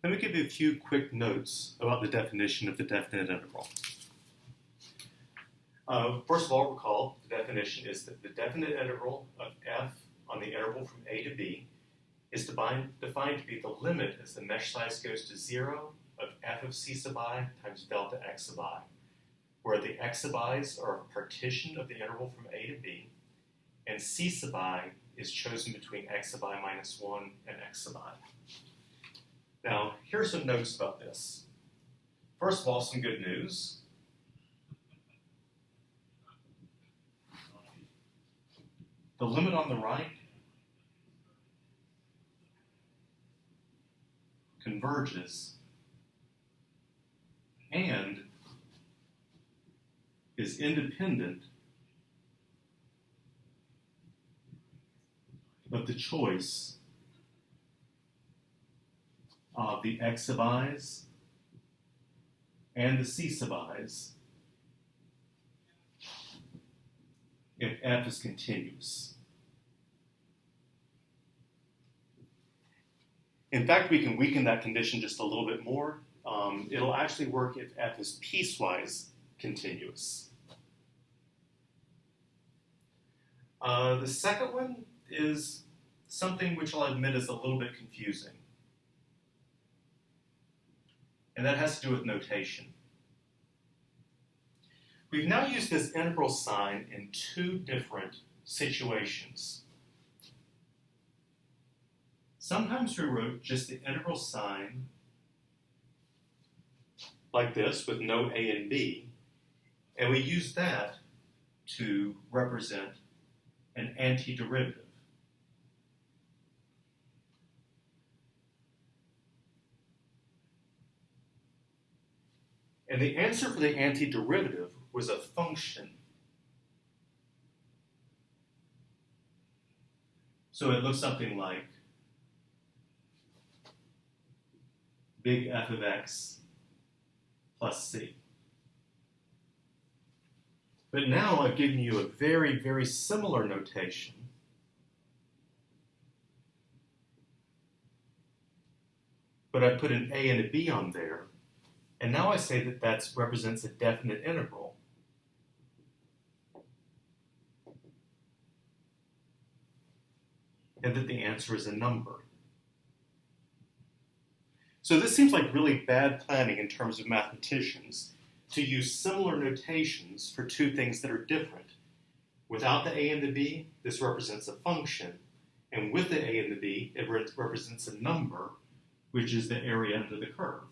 Let me give you a few quick notes about the definition of the definite integral. First of all, recall the definition is that the definite integral of f on the interval from a to b is defined to be the limit as the mesh size goes to 0 of f of c sub I times delta x sub I, where the x sub i's are a partition of the interval from a to b, and c sub I is chosen between x sub I minus 1 and x sub I. Now, here are some notes about this. First of all, some good news. The limit on the right converges and is independent of the choice of the x sub i's and the c sub i's if f is continuous. In fact, we can weaken that condition just a little bit more. It'll actually work if f is piecewise continuous. The second one is something which I'll admit is a little bit confusing. And that has to do with notation. We've now used this integral sign in two different situations. Sometimes we wrote just the integral sign like this with no a and b, and we used that to represent an antiderivative. And the answer for the antiderivative was a function. So it looks something like big F of x plus c. But now I've given you a very, very similar notation but I put an a and a b on there, and now I say that that represents a definite integral. And that the answer is a number. So this seems like really bad planning in terms of mathematicians to use similar notations for two things that are different. Without the a and the b, this represents a function, and with the a and the b, it represents a number, which is the area under the curve.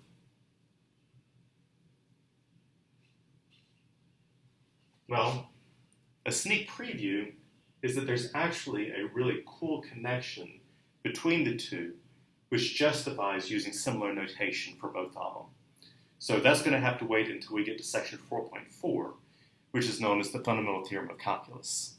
Well, a sneak preview is that there's actually a really cool connection between the two, which justifies using similar notation for both of them. So that's going to have to wait until we get to section 4.4, which is known as the fundamental theorem of calculus.